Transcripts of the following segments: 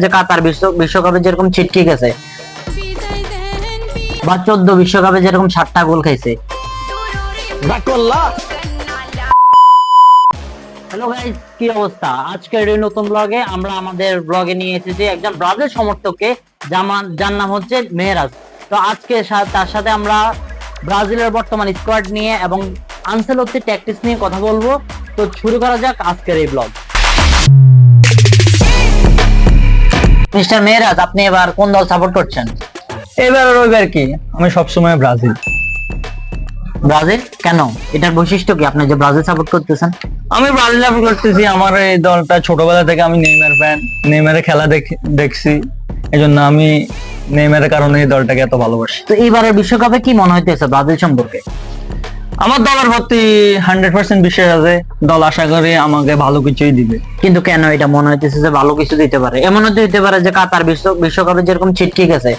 যে কাতার বিশ্বকাপে যেরকম ছিটকে গেছে বা 14 বিশ্বকাপে যেরকম 7টা গোল খাইছে। হ্যালো গাইস, কি অবস্থা? আজকের এই নতুন ব্লগে আমরা আমাদের ব্লগে নিয়ে এসেছি একজন ব্রাজিল সমর্থককে, যার নাম হচ্ছে মেহরাজ। তো আজকে তার সাথে আমরা ব্রাজিলের বর্তমান স্কোয়াড নিয়ে এবং আনসেলত্তি ট্যাকটিক্স নিয়ে কথা বলবো। তো শুরু করা যাক আজকের এই ব্লগ। মিস্টার মেহরাজ, আপনি এবার কোন দল সাপোর্ট করছেন? এবার কি আমি সবসময় ব্রাজিল। ব্রাজিল কেন? এটার বৈশিষ্ট্য কি আপনি যে ব্রাজিল সাপোর্ট করতেছেন? আমি ব্রাজিল সাপোর্ট করতেছি। আমার এই দলটা ছোটবেলা থেকে আমি নেইমার ফ্যান, নেইমারের খেলা দেখছি, এজন্য আমি নেইমারের কারণে এই দলটাকে এত ভালোবাসি। তো এইবারের বিশ্বকাপে কি মনে হইতেছে ব্রাজিল সম্পর্কে? আমার দলের প্রতি 100% বিশ্বাস আছে। দল আশা করি আমাকে ভালো কিছুই দিবে। কিন্তু কেন এটা মনে হইতেছে যে ভালো কিছু দিতে পারে? এমন হতে পারে যে কাতার বিশ্বকাপে যেরকম ছিটকে গেছে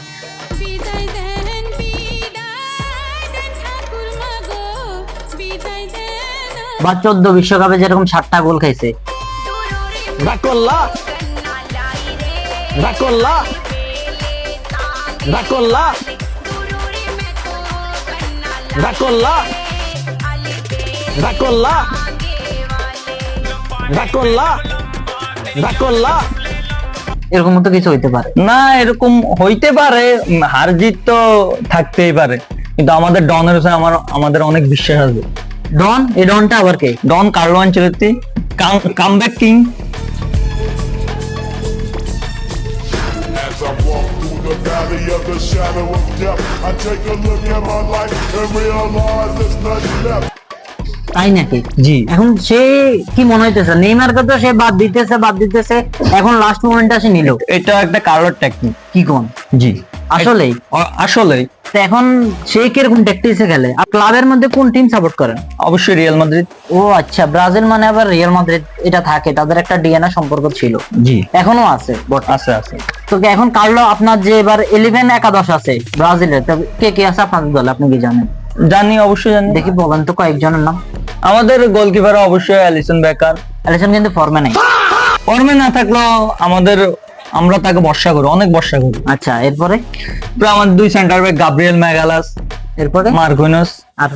বা 14 বিশ্বকাপে যেরকম 7টা গোল খাইছে। এরকম তো কিছু হইতে পারে না, এরকম হইতে পারে, হার জিত তো থাকতেই পারে, কিন্তু আমাদের ডনের উপরে আমাদের অনেক বিশ্বাস আছে। ডন? এই ডনটা আবার কে? Don Carlo Ancelotti, comeback king. As I walk through the valley of the shadow of death, I take a look at my life and realize there's nothing left. তাই নাকি? জি। এখন সে কি মনে হইতেছে? নেইমারকে তো সে বাদ দিতেছে, এখন লাস্ট মোমেন্টে আসে নিল। এটা একটা কার্লোর টেকনিক। কি কোন? জি, আসলেই। তো এখন সে কিরকম ট্যাকটিক্সে খেলে? আর ক্লাবের মধ্যে কোন টিম সাপোর্ট করেন? অবশ্যই রিয়াল মাদ্রিদ। ও আচ্ছা, ব্রাজিল মানে আবার রিয়াল মাদ্রিদ, এটা থাকে, তাদের একটা ডিএনএ সম্পর্ক ছিল। জি, এখনো আছে। আছে। তো এখন কার্লো, আপনার যে এবার 11 একাদশ আছে ব্রাজিলের, তো কে আছে আপনাদের দলে? আপনি কি জানেন? জানি, অবশ্যই জানি। দেখি বলেন তো কয়েকজনের নাম। আমাদের গোলকিপার অবশ্যই অ্যালিসন বেকার। অ্যালিসন কিন্তু ফর্মে নাই। ফর্মে না থাকলেও আমরা তাকে ভরসা করি, অনেক ভরসা করি। আচ্ছা, এরপরে আমার দুই সেন্টার ব্যাক গাব্রিয়েল ম্যাগালাস, এরপরে মার্কুইনস, আর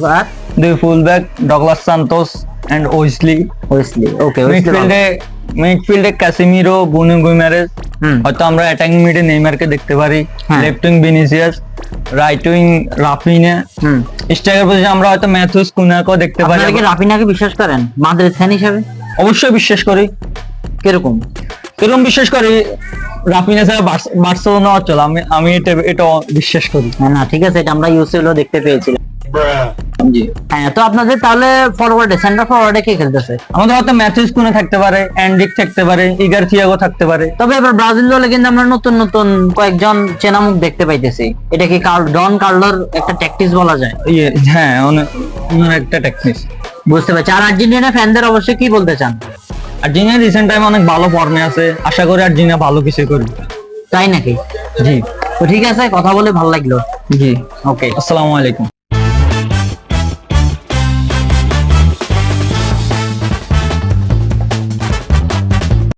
দুই full back Douglas Santos and Wesley. Okay. মিডফিল্ডে ক্যাসিমিরো, বুনো গুইমারেজ। হয়তো আমরা অ্যাটাকিং মিডে নেইমারকে দেখতে পারি, left wing Vinicius, right wing Raphinha, striker পজিশনে আমরা হয়তো ম্যাথুস কুনাকে দেখতে পারি। আপনারা কি রাফিনাকে বিশ্বাস করেন মাদ্রিদ ফ্যান হিসেবে? অবশ্যই বিশ্বাস করি। কিরকম বিশ্বাস করি? রাফিনা ছাড়া বার্সেলোনা অচল, আমি এটা বিশ্বাস করি। না, ঠিক আছে, এটা আমরা ইউসিএলও দেখতে পেয়েছিলাম। জি। হ্যাঁ, তো আপনাদের তাহলে সেন্টার ফরওয়ার্ডে কে খেলতেছে? আমাদের হয়তো ম্যাথুস কুনা থাকতে পারে, এন্ড্রিক থাকতে পারে, ইগার থিয়াগো থাকতে পারে। তবে এবার ব্রাজিল দলে কিন্তু আমরা নতুন কয়েকজন চেনা মুখ দেখতে পাইতেছি। এটা কি ডন কার্লোর একটা ট্যাকটিক্স বলা যায়? হ্যাঁ, ওনার একটা টেকনিক। বুঝতে পারছি। আর আর্জেন্টিনা ফ্যানদের অবশ্যই কি বলতে চান? আর্জেন্টিনা রিসেন্ট টাইম অনেক ভালো ফর্মে আছে, আশা করি আর্জেন্টিনা ভালো কিছু করবে। তাই নাকি? জি। তো ঠিক আছে, কথা বলে ভালো লাগলো। জি, ওকে, আসসালামু আলাইকুম।